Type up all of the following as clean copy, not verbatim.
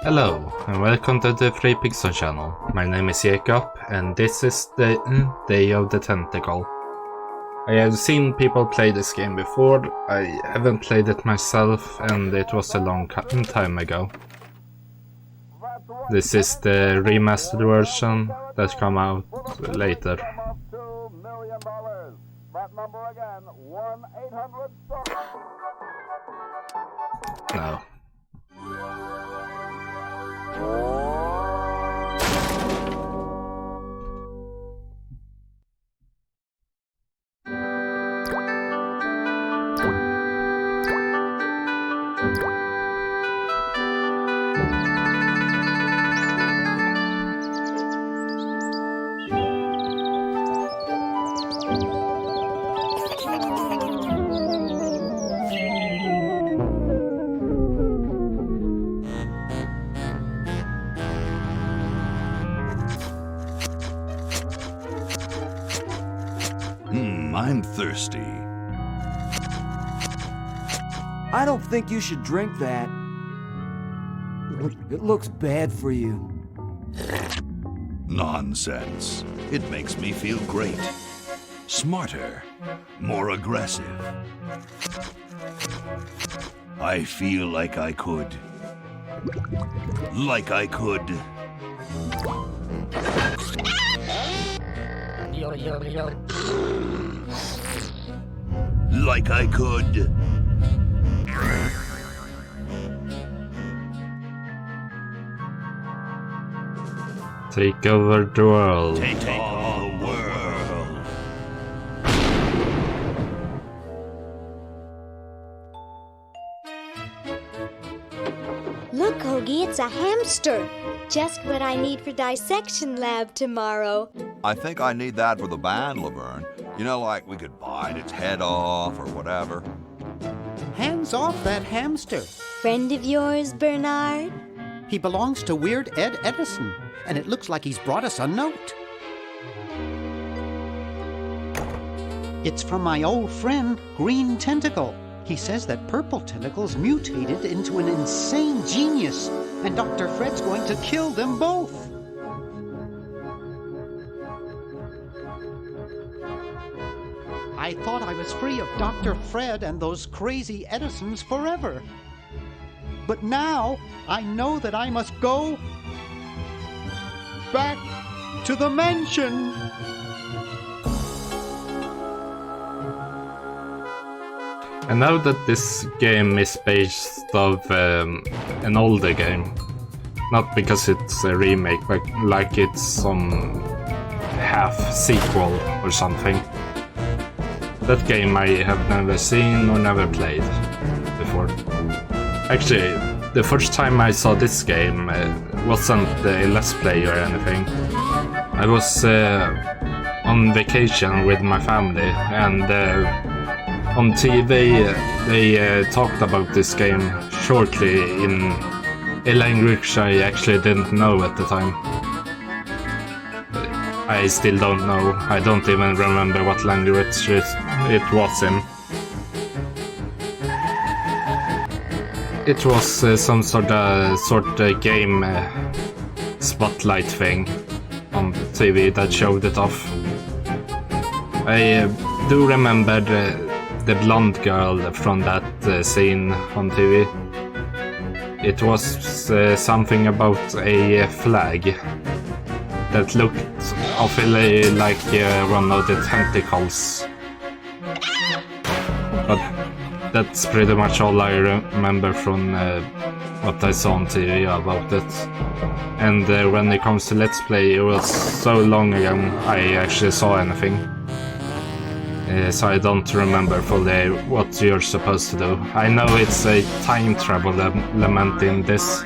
Hello, and welcome to the Free Pixel channel. My name is Jacob, and this is the Day of the Tentacle. I have seen people play this game before. I haven't played it myself, and it was a long time ago. This is the remastered version that come out later. $2 million. That number again, 1-800. No. I'm thirsty. I don't think you should drink that. It looks bad for you. Nonsense. It makes me feel great. Smarter. More aggressive. I feel like I could. Like I could. Like I could. Take over the world. Take all the world. Look, Hoagie, it's a hamster. Just what I need for dissection lab tomorrow. I think I need that for the band, Laverne. You know, like we could bite its head off or whatever. Hands off that hamster. Friend of yours, Bernard? He belongs to Weird Ed Edison, and it looks like he's brought us a note. It's from my old friend, Green Tentacle. He says that Purple Tentacle's mutated into an insane genius, and Dr. Fred's going to kill them both. I thought I was free of Dr. Fred and those crazy Edisons forever. But now I know that I must go back to the mansion. And now that this game is based of an older game, not because it's a remake, but like it's some half sequel or something. That game I have never seen or never played before. Actually, the first time I saw this game wasn't a Let's Play or anything. I was on vacation with my family, and on TV they talked about this game shortly in a language I actually didn't know at the time. I still don't know. I don't even remember what language it was in. It was some sort of game spotlight thing on TV that showed it off. I do remember the blonde girl from that scene on TV. It was something about a flag that looked awfully like one of the tentacles. But that's pretty much all I remember from what I saw on TV about it. And when it comes to Let's Play, it was so long ago I actually saw anything. So I don't remember fully what you're supposed to do. I know it's a time travel element in this.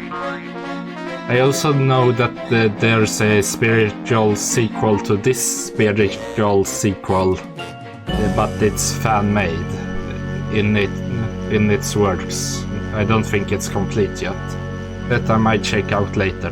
I also know that there's a spiritual sequel to this spiritual sequel, but it's fan-made in its works. I don't think it's complete yet. That I might check out later.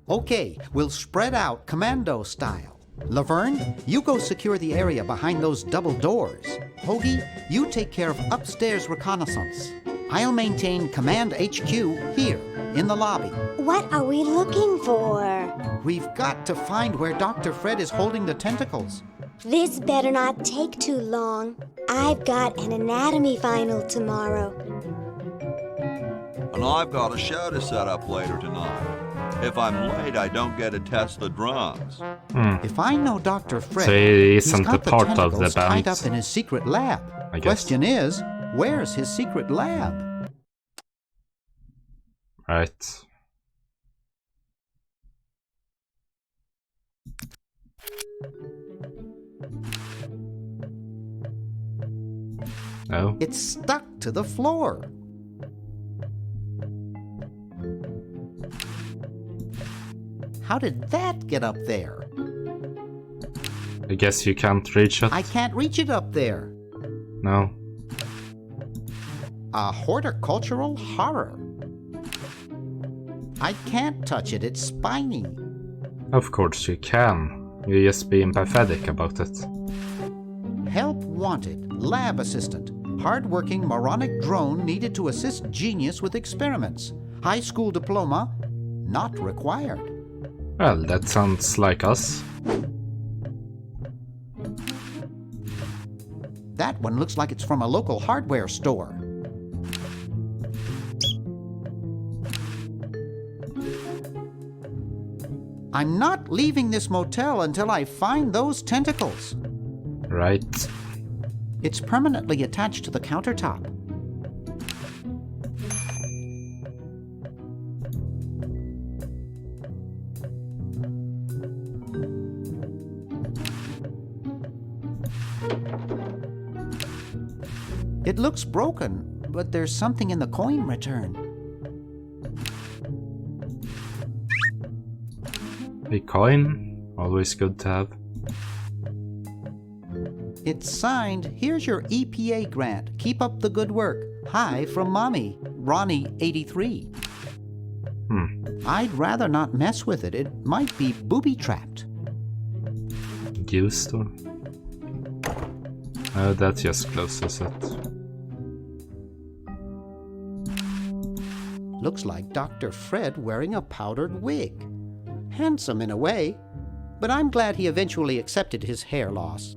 Okay, we'll spread out commando style. Laverne, you go secure the area behind those double doors. Hoagie, you take care of upstairs reconnaissance. I'll maintain Command HQ here. in the lobby. What are we looking for? We've got to find where Dr. Fred is holding the tentacles. This better not take too long. I've got an anatomy final tomorrow. And I've got a show to set up later tonight. If I'm late, I don't get to test the drums. If I know Dr. Fred, So he he's isn't got a part of the tentacles tied band. up in his secret lab. I guess. Question is, where's his secret lab? Right. Oh. It's stuck to the floor. How did that get up there? I guess you can't reach it. I can't reach it up there. No. A horticultural horror. I can't touch it, it's spiny. Of course you can. You just be empathetic about it. Help wanted. Lab assistant. Hard-working moronic drone needed to assist genius with experiments. High school diploma not required. Well, that sounds like us. That one looks like it's from a local hardware store. I'm not leaving this motel until I find those tentacles. Right. It's permanently attached to the countertop. It looks broken, but there's something in the coin return. A coin? Always good to have. It's signed, here's your EPA grant. Keep up the good work. Hi from Mommy, Ronnie 83. I'd rather not mess with it. It might be booby-trapped. Used or? Oh, that just closes it. Looks like Dr. Fred wearing a powdered wig. Handsome in a way, but I'm glad he eventually accepted his hair loss.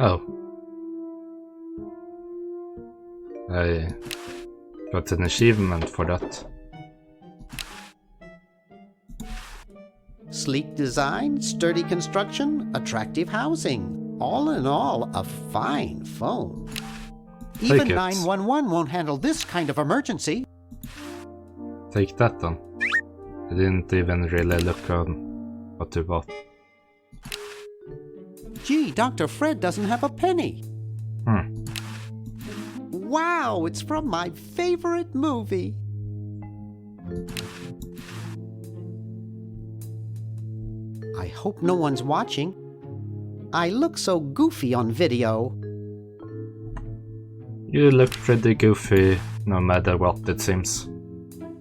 Oh. I got an achievement for that. Sleek design, sturdy construction, attractive housing. All in all, a fine phone. Even Take it. 911 won't handle this kind of emergency. Take that then. I didn't even really look on what you bought. Gee, Dr. Fred doesn't have a penny. Wow, it's from my favorite movie. I hope no one's watching. I look so goofy on video. You look pretty goofy no matter what it seems.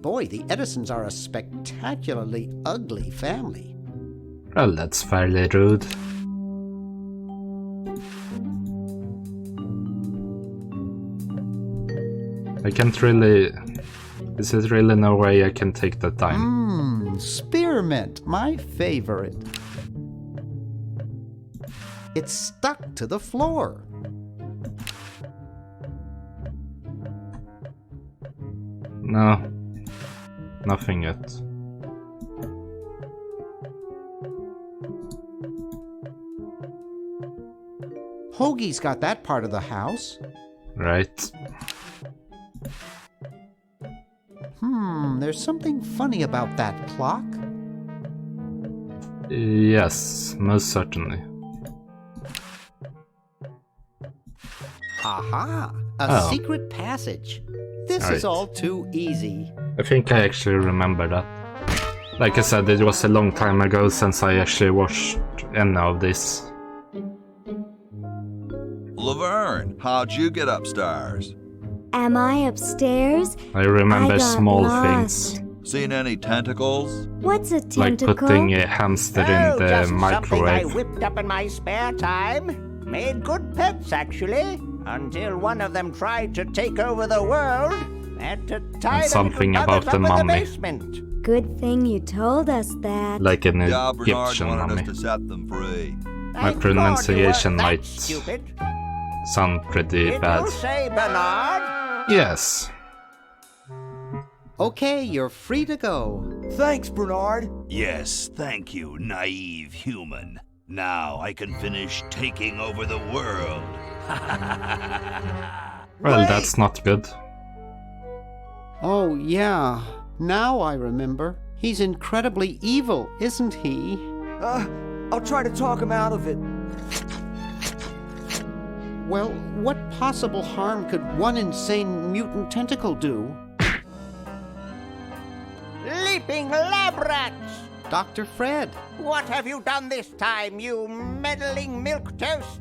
Boy, the Edisons are a spectacularly ugly family. Well, that's fairly rude. I can't really... Is there really no way I can take the time? Spearmint, my favorite. It's stuck to the floor. No. Nothing yet. Hoagie's got that part of the house. Right. There's something funny about that clock. Yes, most certainly. Aha! A Oh. secret passage. This is Right. all too easy. I think I actually remember that. Like I said, it was a long time ago since I actually watched any of this. Laverne, how'd you get upstairs? Am I upstairs? I remember I got small lost. things, Seen any tentacles? What's a like tentacle? putting a hamster in the just something I microwave. whipped up in my spare time. Made good pets, actually. until one of them tried to take over the world. Had to tie And the something little about buggers the up in mummy. basement. Good thing you told us that. Like an Yeah, Bernard Egyptian wanted mummy. us to set them free. My Thank God pronunciation you weren't might that stupid. sound pretty Did bad. you say Bernard? Yes. Okay, you're free to go. Thanks, Bernard. Yes, thank you, naive human. Now I can finish taking over the world. Well, that's not good. Oh, yeah. Now I remember. He's incredibly evil, isn't he? I'll try to talk him out of it. Well, what possible harm could one insane mutant tentacle do? Leaping lab rats! Dr. Fred. What have you done this time, you meddling milquetoast?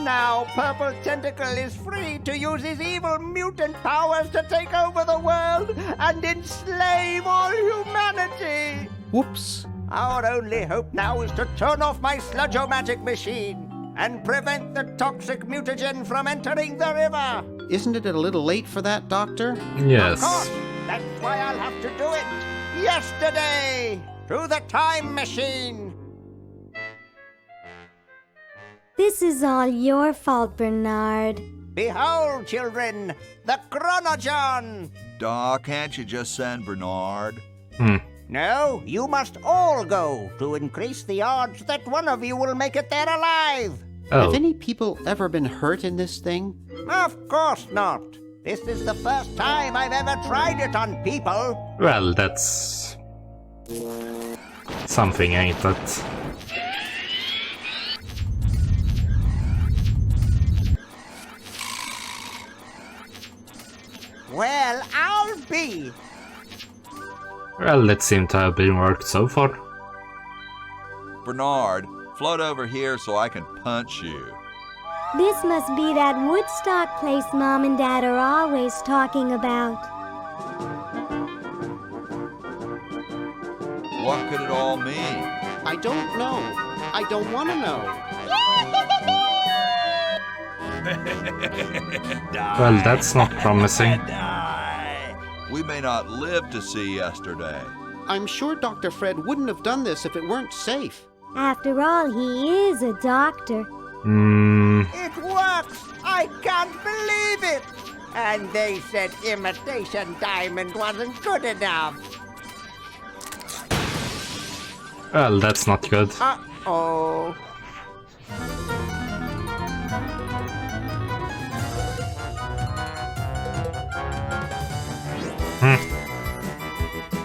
Now Purple Tentacle is free to use his evil mutant powers to take over the world and enslave all humanity! Whoops. Our only hope now is to turn off my sludge-o-magic machine and prevent the toxic mutagen from entering the river! Isn't it a little late for that, Doctor? Of course! Yes. That's why I'll have to do it! Yesterday! Through the time machine! This is all your fault, Bernard. Behold, children, the Chronogon! Doc, can't you just send Bernard? No, you must all go to increase the odds that one of you will make it there alive. Have Oh, any people ever been hurt in this thing? Of course not. This is the first time I've ever tried it on people. well, that's something, ain't it? Well, I'll be. Well, it seemed to have been worked so far. Bernard, float over here so I can punch you. This must be that Woodstock place Mom and Dad are always talking about. What could it all mean? I don't know. I don't want to know. Well, that's not promising. We may not live to see yesterday. I'm sure Dr. Fred wouldn't have done this if it weren't safe. After all, he is a doctor. It works! I can't believe it! And they said imitation diamond wasn't good enough. Well, that's not good. Uh-oh.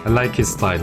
I like his style.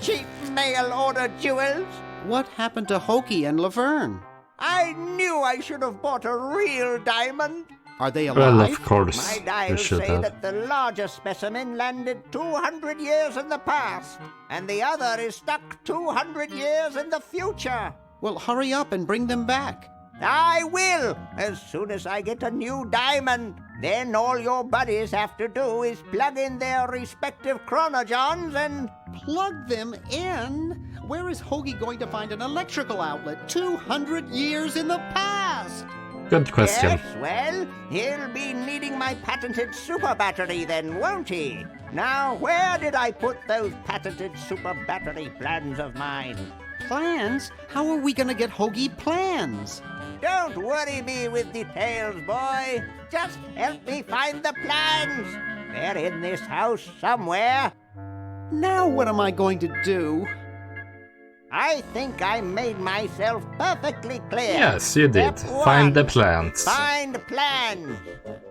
Cheap mail-order jewels? What happened to Hokie and Laverne? I knew I should have bought a real diamond. Are they Well, alive? of course, My you dials should say have. that the larger specimen landed 200 years in the past, and the other is stuck 200 years in the future. Well, hurry up and bring them back. I will, as soon as I get a new diamond. Then all your buddies have to do is plug in their respective chronogons and... Plug them in? Where is Hoagie going to find an electrical outlet 200 years in the past? Good question. Yes, well, he'll be needing my patented super battery then, won't he? Now, where did I put those patented super battery plans of mine? Plans? How are we going to get Hoagie plans? Don't worry me with details, boy. Just help me find the plans. They're in this house somewhere. Now what am I going to do? I think I made myself perfectly clear. Yes, you did. Step one, Find the plants. Find plans.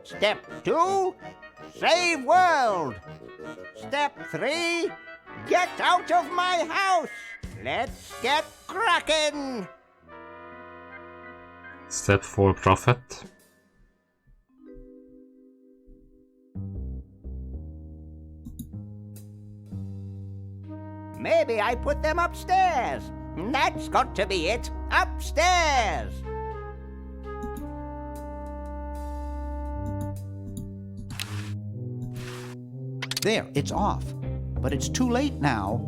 Step 2, save world. Step 3, get out of my house. Let's get cracking. Step 4, profit. Maybe I put them upstairs. That's got to be it. Upstairs. There, it's off. But it's too late now.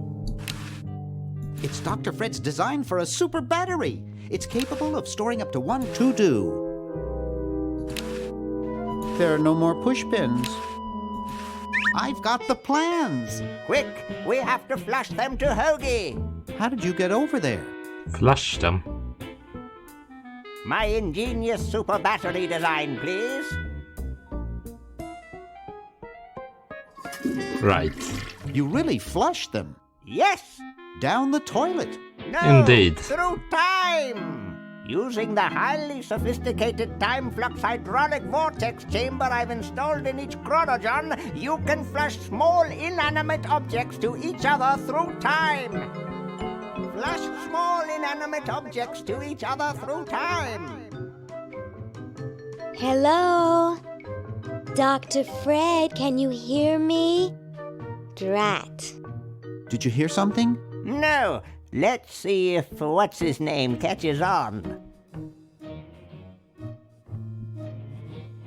It's Dr. Fred's design for a super battery. It's capable of storing up to 1 to-do. There are no more push pins. I've got the plans. Quick, we have to flush them to Hoagie. How did you get over there? Flush them. My ingenious super battery design, please. Right. You really flushed them. Yes. Down the toilet. No. Indeed. Through time. Using the highly sophisticated time flux hydraulic vortex chamber I've installed in each chronogon, you can flush small inanimate objects to each other through time. Flush small inanimate objects to each other through time. Hello? Dr. Fred, can you hear me? Drat. Did you hear something? No. Let's see if what's-his-name catches on.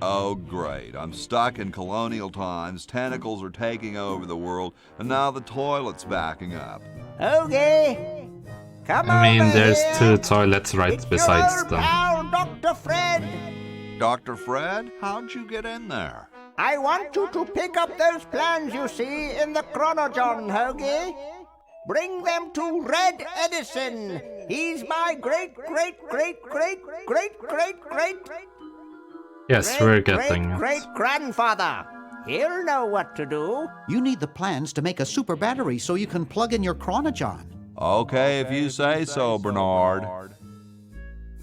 Oh, great. I'm stuck in colonial times, tentacles are taking over the world, and now the toilet's backing up. Okay. Come I mean, over there's here. 2 toilets right It's besides your old them. pal, Dr. Fred. Dr. Fred, how'd you get in there? I want you to pick up those plans you see in the chronogon, Hoagie. Bring them to Red Edison. He's my great-great-great-great-great-great-great Yes, we're getting it. great-grandfather. He'll know what to do. You need the plans to make a super battery so you can plug in your chronogon. Okay, if you say so, Bernard.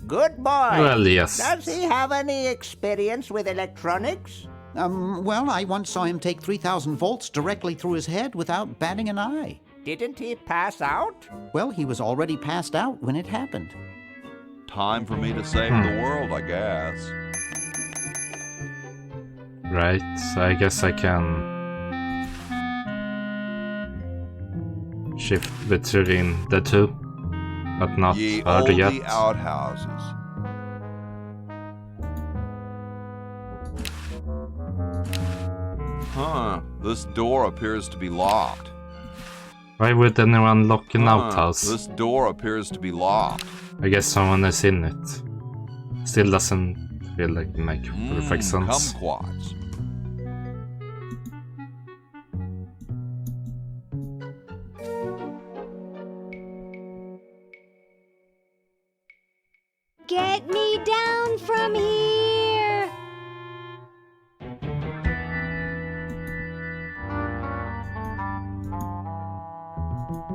Good boy. Well, yes. Does he have any experience with electronics? Well, I once saw him take 3,000 volts directly through his head without batting an eye. Didn't he pass out? Well, he was already passed out when it happened. Time for me to save the world, I guess. Right, so I guess I can shift between the 2, but not Ye further olde yet. outhouses. Huh, this door appears to be locked. Why would anyone lock an outhouse? This door appears to be locked. I guess someone is in it. Still doesn't feel like it makes perfect sense. Kumquats. Get me down from here!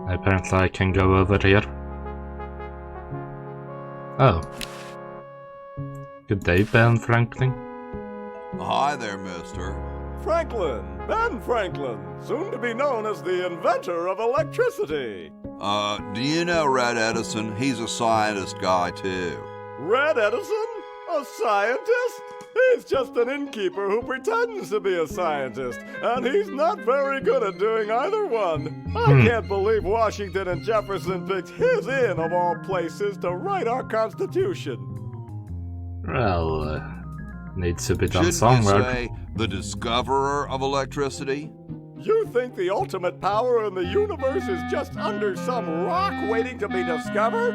Apparently I can go over here. Oh. Good day, Ben Franklin. Hi there, mister. Franklin, Ben Franklin, soon to be known as the inventor of electricity. Do you know Red Edison? He's a scientist guy, too. Red Edison? A scientist? He's just an innkeeper who pretends to be a scientist, and he's not very good at doing either one. I can't believe Washington and Jefferson picked his inn, of all places, to write our Constitution. Well, needs to be done Shouldn't somewhere. you say the discoverer of electricity? You think the ultimate power in the universe is just under some rock waiting to be discovered?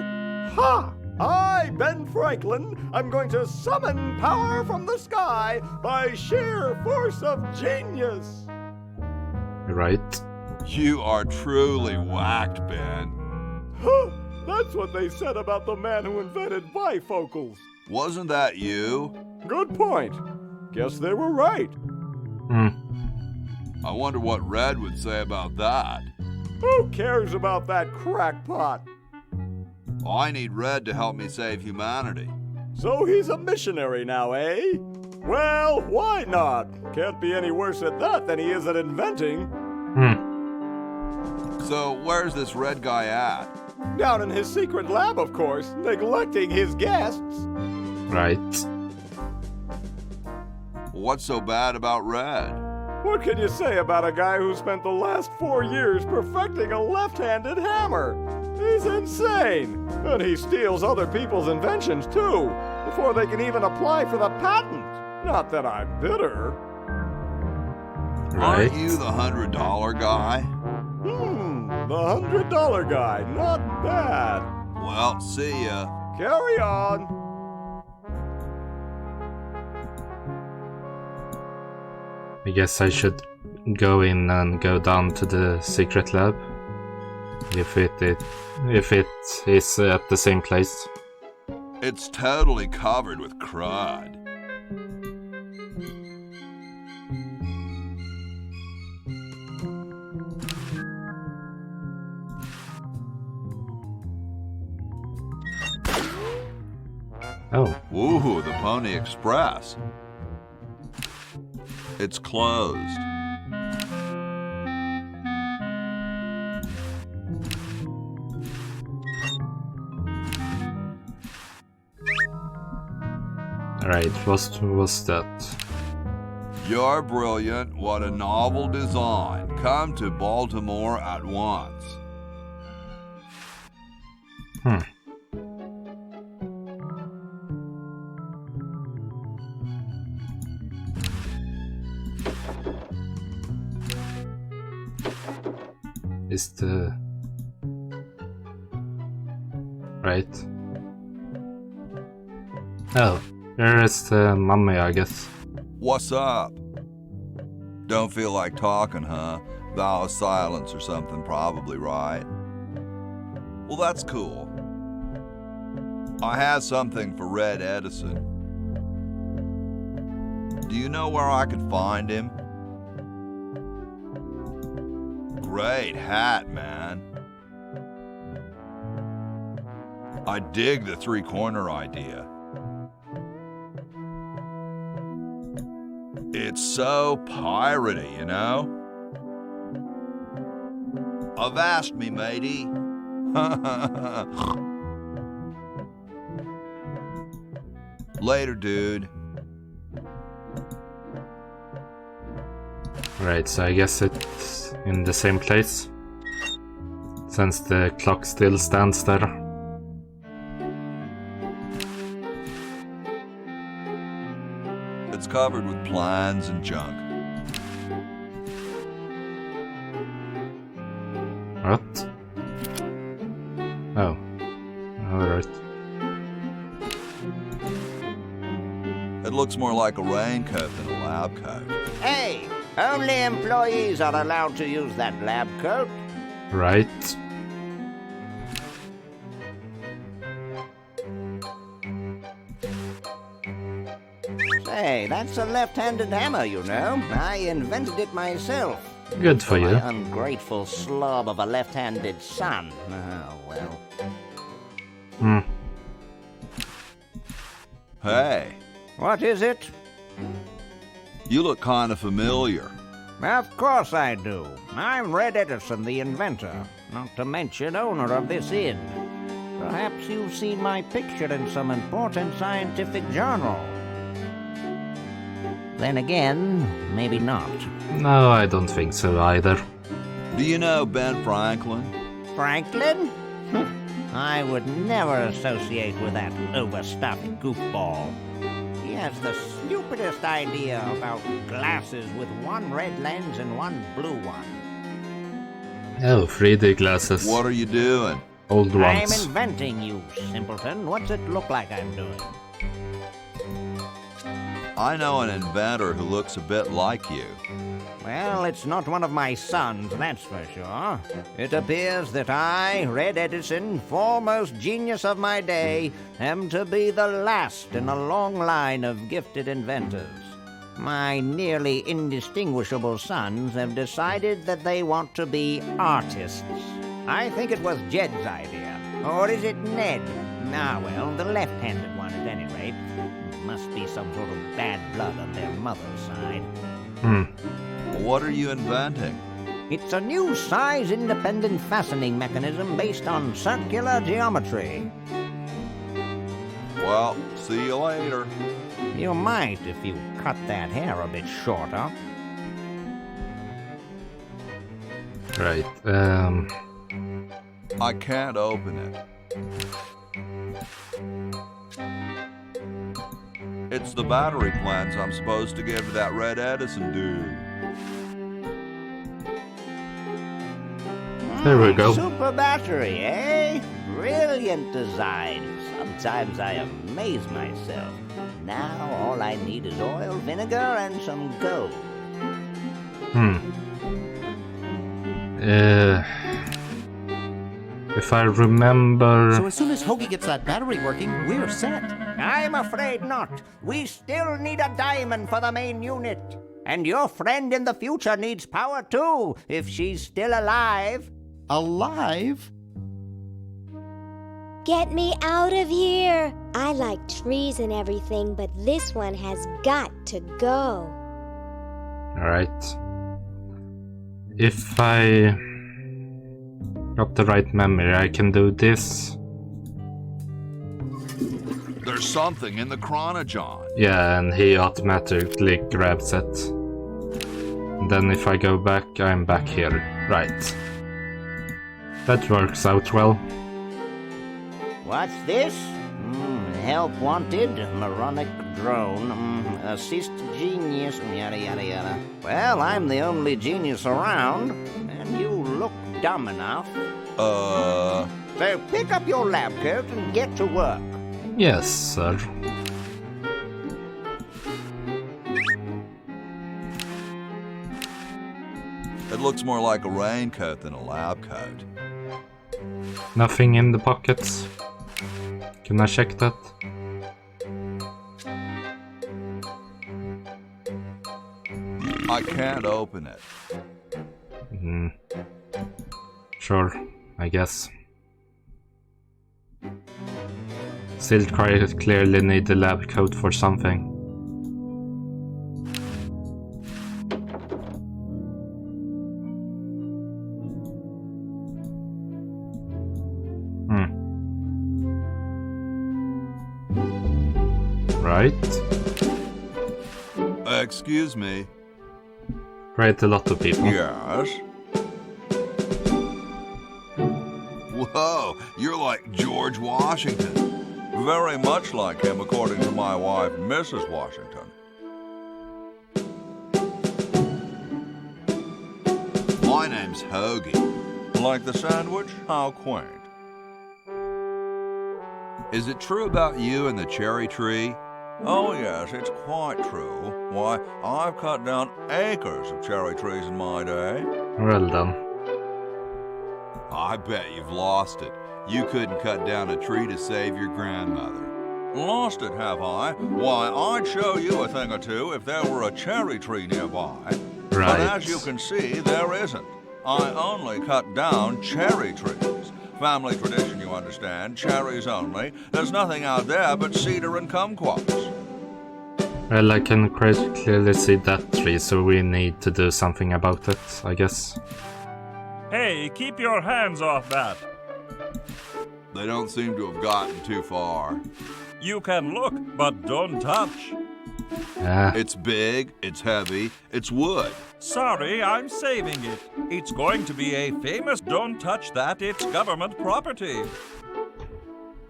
Ha! I, Ben Franklin, am going to summon power from the sky by sheer force of genius. Right. You are truly whacked, Ben. Huh, that's what they said about the man who invented bifocals. Wasn't that you? Good point. Guess they were right. I wonder what Red would say about that. Who cares about that crackpot? I need Red to help me save humanity. So he's a missionary now, eh? Well, why not? Can't be any worse at that than he is at inventing. So where's this Red guy at? Down in his secret lab, of course, neglecting his guests. Right. What's so bad about Red? What can you say about a guy who spent the last 4 years perfecting a left-handed hammer? He's insane! And he steals other people's inventions, too, before they can even apply for the patent. Not that I'm bitter. Right. Aren't you the $100 guy? The $100 guy. Not bad. Well, see ya. Carry on. I guess I should go in and go down to the secret lab. If it is at the same place. It's totally covered with crud. Oh, Ooh, the Pony Express. It's closed. right. What was that? You're brilliant. What a novel design. Come to Baltimore at once. Is the right? Oh, there is the mummy, I guess. What's up? Don't feel like talking, huh? Vow of silence or something, probably, right? Well, that's cool. I have something for Red Edison. Do you know where I could find him? Great hat, man. I dig the three-corner idea. It's so piratey, you know? Avast me, matey. Later, dude. Right, so I guess it's in the same place, since the clock still stands there. It's covered with plans and junk. What? Oh. Alright. It looks more like a raincoat than a lab coat. Hey, only employees are allowed to use that lab coat. Right. Say, that's a left-handed hammer, you know. I invented it myself. Good for you. My ungrateful slob of a left-handed son. Oh, well. Hey, What is it? you look kind of familiar. Of course I do. I'm Red Edison, the inventor, not to mention owner of this inn. Perhaps you've seen my picture in some important scientific journal. Then again, maybe not. No, I don't think so either. Do you know Ben Franklin? Franklin? I would never associate with that overstuffed goofball. He has the stupidest idea about glasses with one red lens and one blue one. Oh, 3D glasses. What are you doing? Old I'm ones. inventing, you simpleton. What's it look like I'm doing? I know an inventor who looks a bit like you. Well, it's not one of my sons, that's for sure. It appears that I, Red Edison, foremost genius of my day, am to be the last in a long line of gifted inventors. My nearly indistinguishable sons have decided that they want to be artists. I think it was Jed's idea. Or is it Ned? Ah, well, the left-handed one at any rate. Must be some sort of bad blood on their mother's side. What are you inventing? It's a new size-independent fastening mechanism based on circular geometry. Well, see you later. You might if you cut that hair a bit shorter. Right. I can't open it. It's the battery plans I'm supposed to give to that Red Edison dude. There we go. Super battery, eh? Brilliant design. Sometimes I amaze myself. Now all I need is oil, vinegar, and some gold. If I remember... So as soon as Hoagie gets that battery working, we're set. I'm afraid not. We still need a diamond for the main unit. And your friend in the future needs power too, if she's still alive. Alive? Get me out of here! I like trees and everything, but this one has got to go. Alright. If I got the right memory, I can do this. There's something in the chronojohn. Yeah, and he automatically grabs it. And then if I go back, I'm back here. Right. That works out well. What's this? Help wanted, moronic drone, assist genius, yada yada yada. Well, I'm the only genius around, and you look dumb enough. So pick up your lab coat and get to work. Yes, sir. It looks more like a raincoat than a lab coat. Nothing in the pockets. Can I check that? I can't open it. Sure, I guess. Still clearly need the lab coat for something. Right. Excuse me. Right, a lot of people. Yes? Whoa, you're like George Washington. Very much like him, according to my wife, Mrs. Washington. My name's Hoagie. Like the sandwich? How quaint. Is it true about you and the cherry tree? Oh yes, it's quite true. Why, I've cut down acres of cherry trees in my day. Well done. I bet you've lost it. You couldn't cut down a tree to save your grandmother. Lost it, have I? Why, I'd show you a thing or two if there were a cherry tree nearby. Right. But as you can see, there isn't. I only cut down cherry trees. Family tradition, you understand. Cherries only. There's nothing out there but cedar and kumquats. Well, I can quite clearly see that tree, so we need to do something about it, I guess. Hey, keep your hands off that. They don't seem to have gotten too far. You can look, but don't touch. It's big, it's heavy, it's wood. Sorry, I'm saving it. It's going to be a famous don't touch that, it's government property.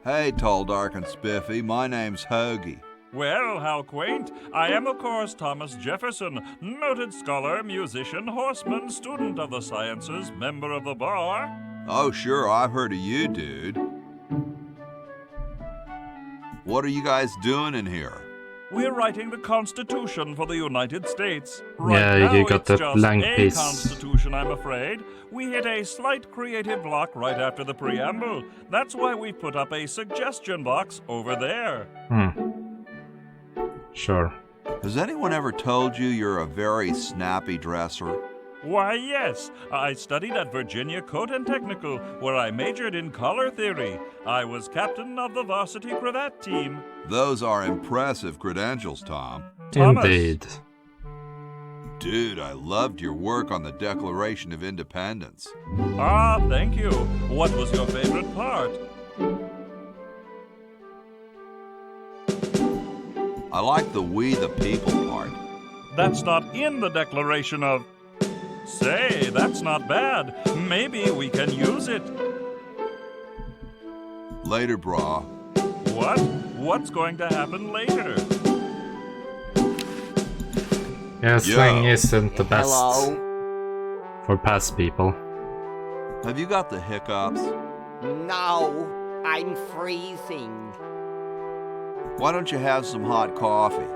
Hey, tall, dark, and spiffy, my name's Hoagie. Well, how quaint. I am, of course, Thomas Jefferson, noted scholar, musician, horseman, student of the sciences, member of the bar. Oh, sure, I've heard of you, dude. What are you guys doing in here? We're writing the Constitution for the United States. Yeah, now, you got it's that just blank a piece. Constitution, I'm afraid. We hit a slight creative block right after the preamble. That's why we put up a suggestion box over there. Sure. Has anyone ever told you you're a very snappy dresser? Why, yes. I studied at Virginia Coat and Technical, where I majored in color theory. I was captain of the varsity cravat team. Those are impressive credentials, Tom. Thomas. Indeed. Dude, I loved your work on the Declaration of Independence. Ah, thank you. What was your favorite part? I like the we the people part. That's not in the Declaration of... Say, that's not bad. Maybe we can use it. Later, brah. What? What's going to happen later? Yeah, slang isn't the best Hello? for past people. Have you got the hiccups? No, I'm freezing. Why don't you have some hot coffee?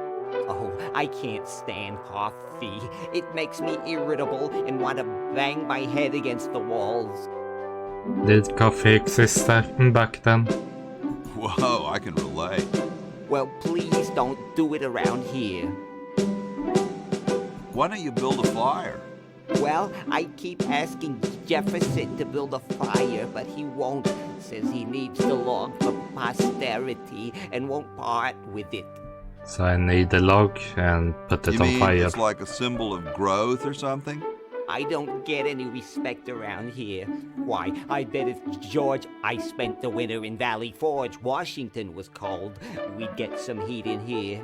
Oh, I can't stand coffee. It makes me irritable and want to bang my head against the walls. Did coffee exist back then? Whoa, I can relate. Well, please don't do it around here. Why don't you build a fire? Well, I keep asking Jefferson to build a fire, but he won't. Says he needs the log for posterity and won't part with it. So I need a log and put it You on mean fire. it's like a symbol of growth or something? I don't get any respect around here. Why, I bet if George I spent the winter in Valley Forge, Washington was cold, we'd get some heat in here.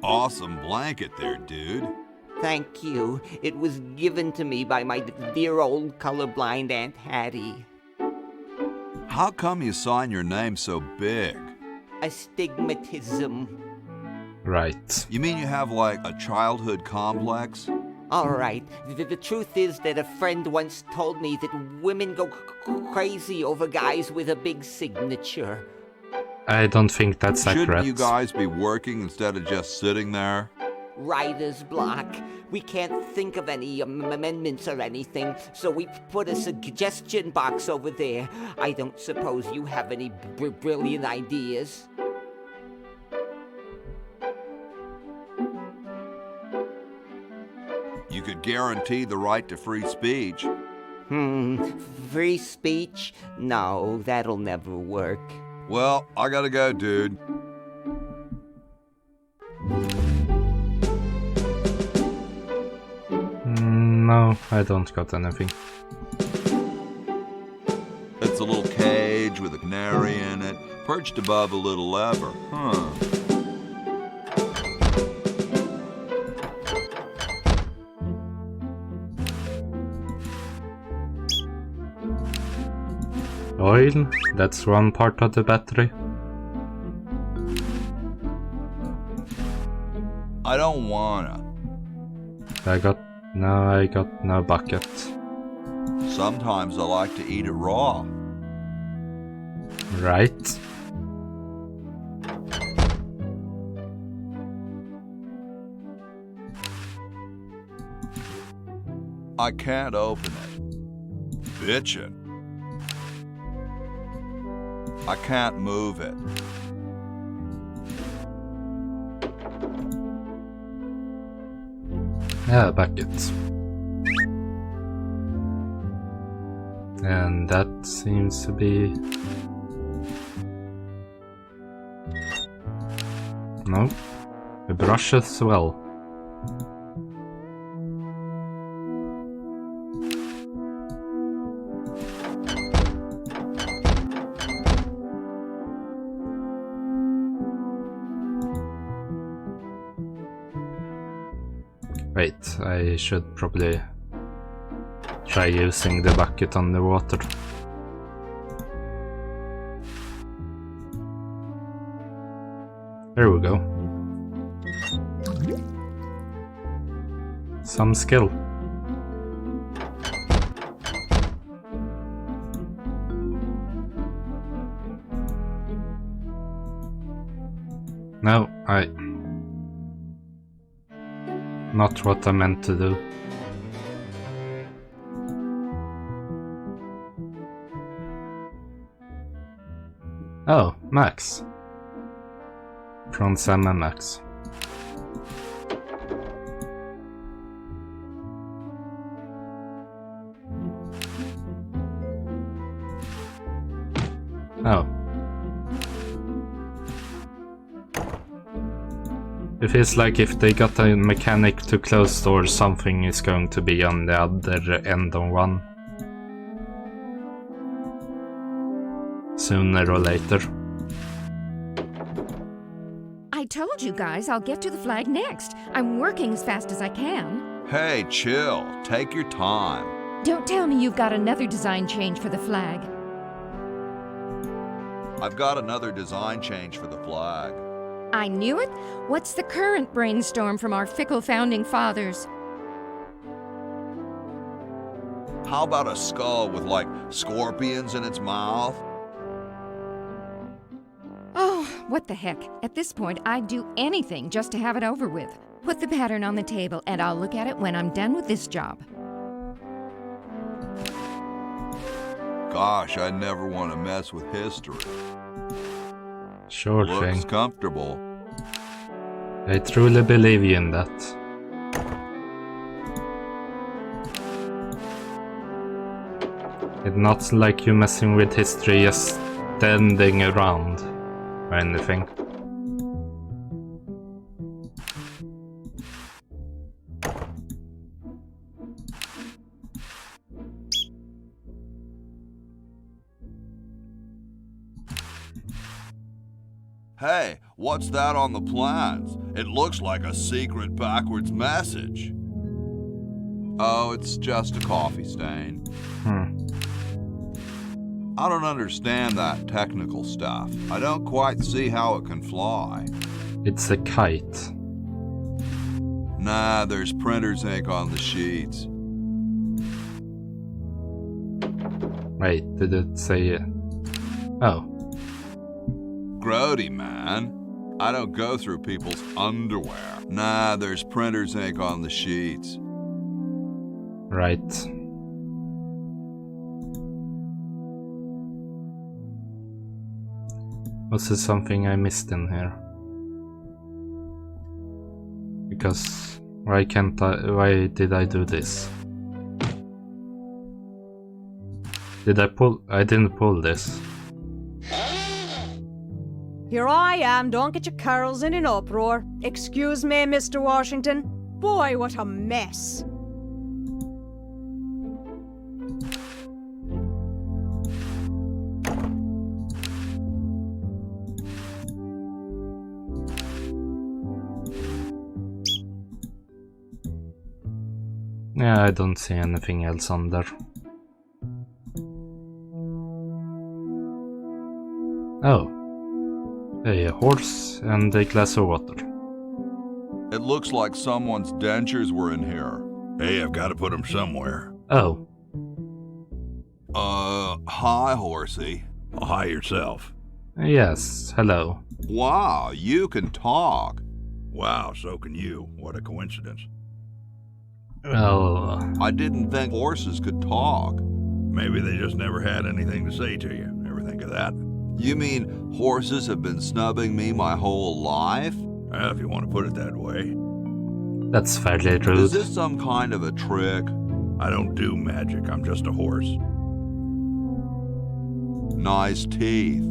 Awesome blanket there, dude. Thank you. It was given to me by my dear old colorblind Aunt Hattie. How come you sign your name so big? Astigmatism. Right. You mean you have like a childhood complex? All right. The truth is that a friend once told me that women go crazy over guys with a big signature. I don't think that's Shouldn't accurate. you guys be working instead of just sitting there? Writer's block. We can't think of any amendments or anything, so we put a suggestion box over there. I don't suppose you have any brilliant ideas. You could guarantee the right to free speech. Free speech? No, that'll never work. Well, I gotta go, dude. No, I don't got anything. It's a little cage with a canary in it, perched above a little lever. Oil, that's one part of the battery. I don't wanna. I got no bucket. Sometimes I like to eat it raw. Right. I can't open it. Bitchin'. I can't move it. Yeah, bucket. And that seems to be... No. A brush as well. Wait, I should probably try using the bucket on the water. There we go. Some skill. No, not what I meant to do. Oh, Max. From Sam and Max. Oh. It feels like if they got a mechanic to close doors, something is going to be on the other end of one. Sooner or later. I told you guys I'll get to the flag next. I'm working as fast as I can. Hey, chill. Take your time. Don't tell me you've got another design change for the flag. I've got another design change for the flag. I knew it. What's the current brainstorm from our fickle founding fathers? How about a skull with, like, scorpions in its mouth? Oh, what the heck. At this point, I'd do anything just to have it over with. Put the pattern on the table, and I'll look at it when I'm done with this job. Gosh, I never want to mess with history. Sure Looks thing. comfortable. I truly believe you in that. It's not like you messing with history just standing around or anything. Hey, what's that on the plans? It looks like a secret backwards message. Oh, it's just a coffee stain. I don't understand that technical stuff. I don't quite see how it can fly. It's a kite. Nah, there's printer's ink on the sheets. Wait, did it say it? Oh. Grody, man. I don't go through people's underwear. Nah, there's printer's ink on the sheets. Right. Was there something I missed in here? Because why did I do this? I didn't pull this. Here I am, don't get your curls in an uproar. Excuse me, Mr. Washington. Boy, what a mess. Yeah, I don't see anything else on there. Oh. A horse and a glass of water. It looks like someone's dentures were in here. Hey, I've got to put them somewhere. Oh. Hi, horsey. Oh, hi yourself. Yes, hello. Wow, you can talk. Wow, so can you. What a coincidence. Well... I didn't think horses could talk. Maybe they just never had anything to say to you. Ever think of that? You mean horses have been snubbing me my whole life? Well, if you want to put it that way. That's fairly rude. Is this some kind of a trick? I don't do magic. I'm just a horse. Nice teeth.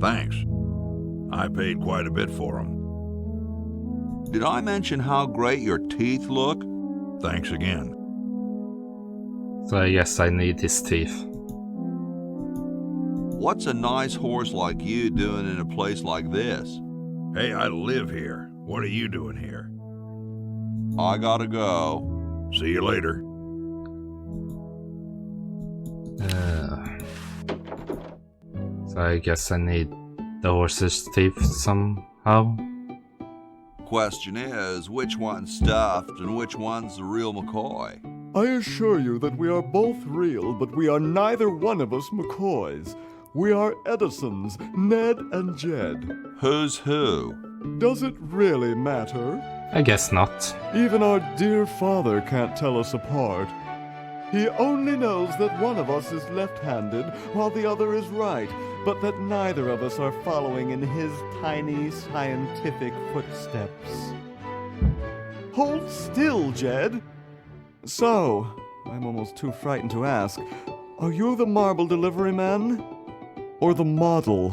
Thanks. I paid quite a bit for them. Did I mention how great your teeth look? Thanks again. So I guess I need his teeth. What's a nice horse like you doing in a place like this? Hey, I live here. What are you doing here? I gotta go. See you later. So I guess I need the horse's teeth somehow. Question is, which one's stuffed and which one's the real McCoy? I assure you that we are both real, but we are neither one of us McCoys. We are Edisons, Ned and Jed. Who's who? Does it really matter? I guess not. Even our dear father can't tell us apart. He only knows that one of us is left-handed while the other is right, but that neither of us are following in his tiny scientific footsteps. Hold still, Jed. So, I'm almost too frightened to ask, are you the marble delivery man? Or the model?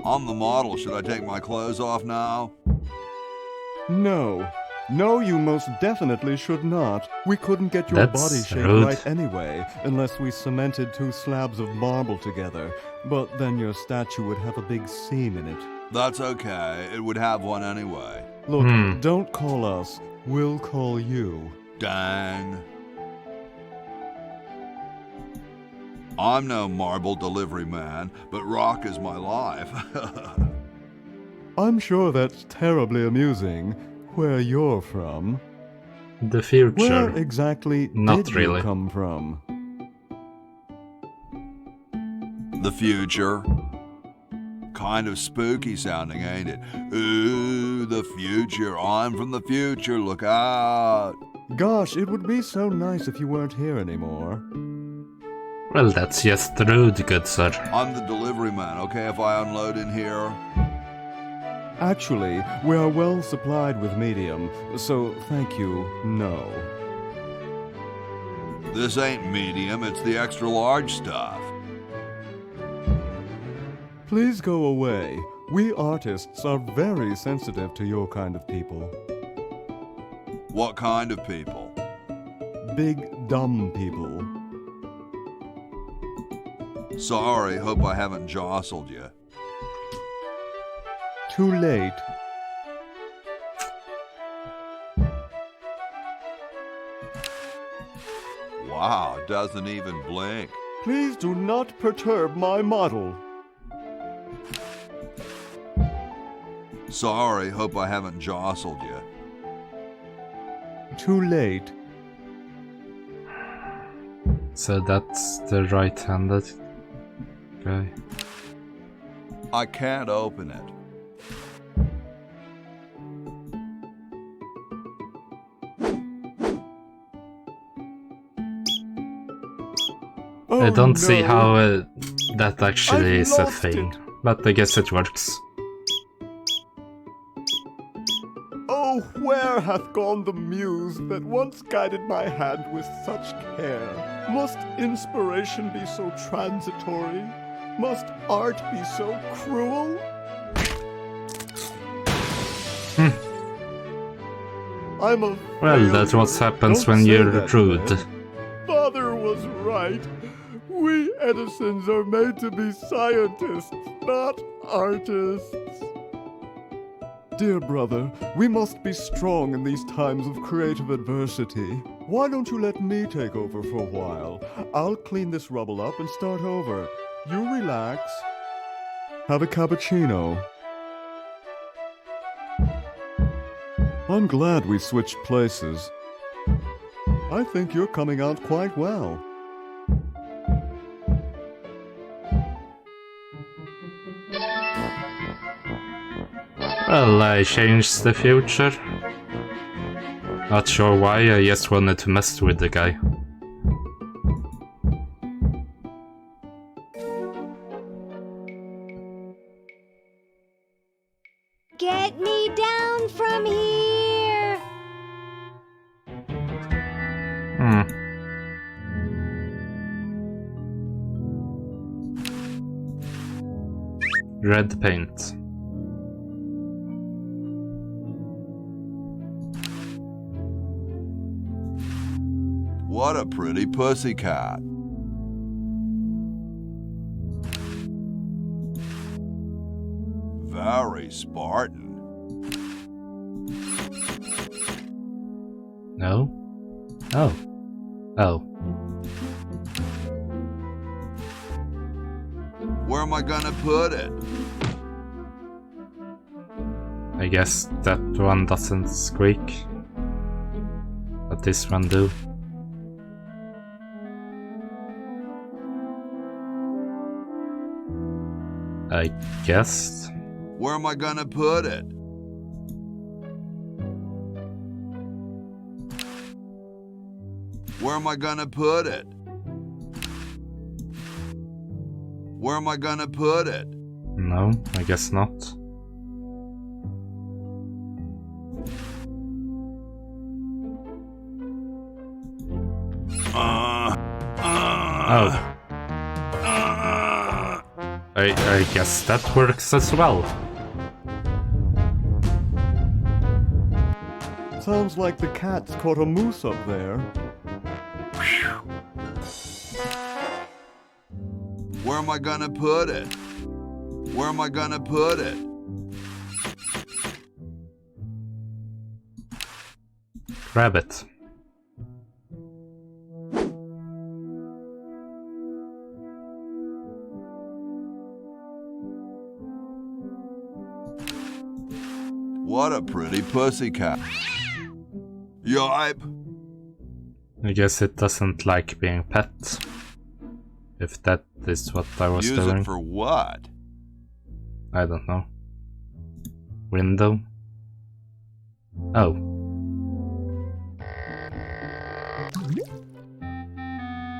I'm the model. Should I take my clothes off now? No. No, you most definitely should not. We couldn't get your That's body shape rude. right anyway, unless we cemented 2 slabs of marble together. But then your statue would have a big seam in it. That's okay. It would have one anyway. Look, don't call us. We'll call you. Dang. I'm no marble delivery man, but rock is my life. I'm sure that's terribly amusing, where you're from. The future. Where exactly Not did really. you come from? The future. Kind of spooky sounding, ain't it? Ooh, the future. I'm from the future. Look out. Gosh, it would be so nice if you weren't here anymore. Well, that's just rude, good sir. I'm the delivery man, okay, if I unload in here? Actually, we are well supplied with medium, so thank you, no. This ain't medium, it's the extra large stuff. Please go away. We artists are very sensitive to your kind of people. What kind of people? Big, dumb people. Sorry, hope I haven't jostled you. Too late. Wow, doesn't even blink. Please do not perturb my model. Sorry, hope I haven't jostled you. Too late. So that's the right-handed guy. I can't open it. I don't see no. how that actually I've is a lost thing, it. but I guess it works. Oh, where hath gone the muse that once guided my hand with such care? Must inspiration be so transitory? Must art be so cruel? I'm a Well, that's what failure. happens Don't when say you're that, rude. man. Father was right. We Edisons are made to be scientists, not artists. Dear brother, we must be strong in these times of creative adversity. Why don't you let me take over for a while? I'll clean this rubble up and start over. You relax. Have a cappuccino. I'm glad we switched places. I think you're coming out quite well. Well, I changed the future. Not sure why, I just wanted to mess with the guy. Get me down from here! Red paint. What a pretty pussycat. Very Spartan. No? Oh. Oh. Where am I gonna put it? I guess that one doesn't squeak. But this one do. I guess. Where am I gonna put it? Where am I gonna put it? Where am I gonna put it? No, I guess not. Oh. I guess that works as well. Sounds like the cat's caught a moose up there. Where am I gonna put it? Where am I gonna put it? Rabbit. What a pretty pussycat. Yipe. I guess it doesn't like being pet. If that is what I was Use doing. it for what? I don't know. Window? Oh.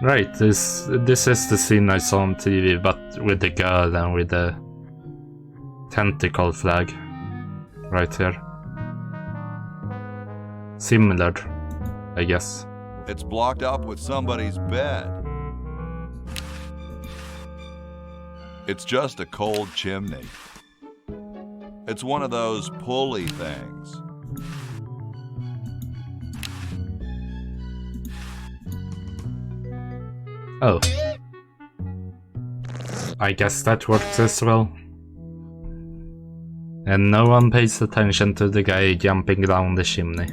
Right, this is the scene I saw on TV, but with the girl and with the tentacle flag. Right here. Similar, I guess. It's blocked up with somebody's bed. It's just a cold chimney. It's one of those pulley things. Oh. I guess that works as well. And no one pays attention to the guy jumping down the chimney.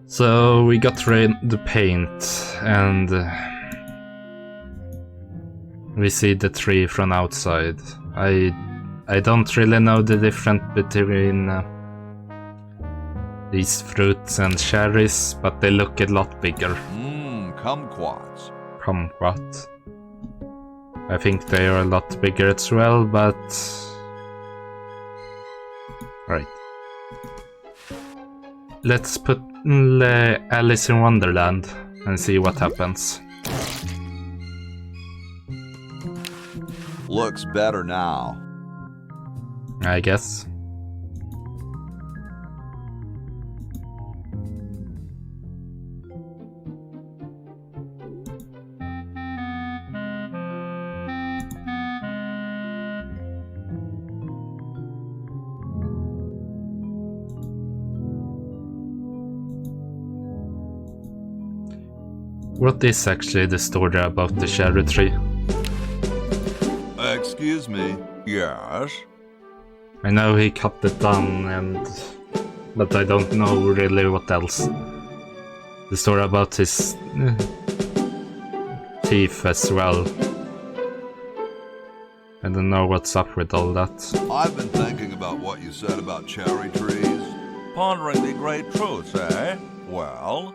So we got the paint and we see the tree from outside. I don't really know the difference between these fruits and cherries, but they look a lot bigger. Kumquats. Kumquat. I think they are a lot bigger as well, but... Right. Let's put Alice in Wonderland and see what happens. Looks better now. I guess. What is actually the story about the cherry tree? Excuse me. Yes? I know he cut it down, but I don't know really what else. The story about his teeth as well. I don't know what's up with all that. I've been thinking about what you said about cherry trees. Pondering the great truths, eh? Well?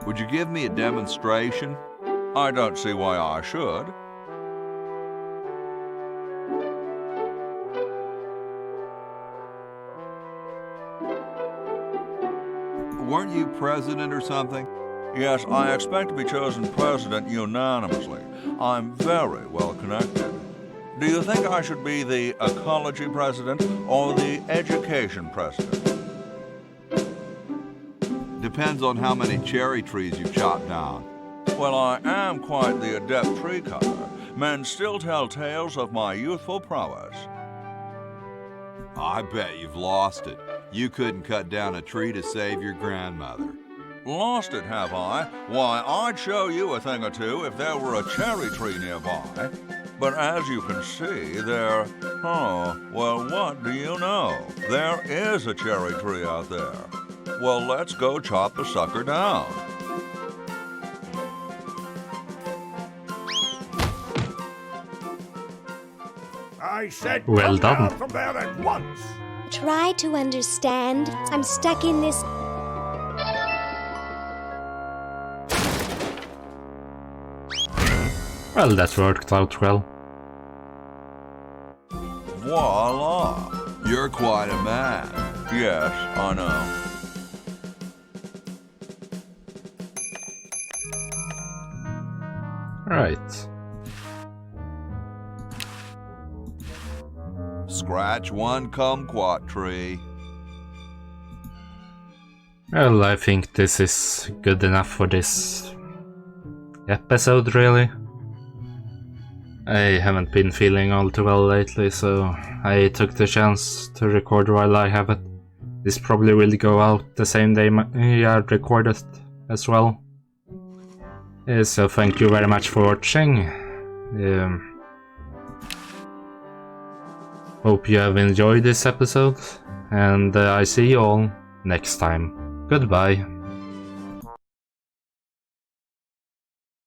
Would you give me a demonstration? I don't see why I should. Weren't you president or something? Yes, I expect to be chosen president unanimously. I'm very well connected. Do you think I should be the ecology president or the education president? Depends on how many cherry trees you've chopped down. Well, I am quite the adept tree cutter. Men still tell tales of my youthful prowess. I bet you've lost it. You couldn't cut down a tree to save your grandmother. Lost it, have I? Why, I'd show you a thing or two if there were a cherry tree nearby. But as you can see, well, what do you know? There is a cherry tree out there. Well, let's go chop the sucker down. I said well come done. down from there at once. Try to understand. I'm stuck in this. Well, that worked out well. Voila! You're quite a man. Yes, I know. Right. Scratch one kumquat tree. Well, I think this is good enough for this episode, really. I haven't been feeling all too well lately, so I took the chance to record while I have it. This probably will go out the same day I recorded as well. So thank you very much for watching. Hope you have enjoyed this episode, and I see you all next time. Goodbye.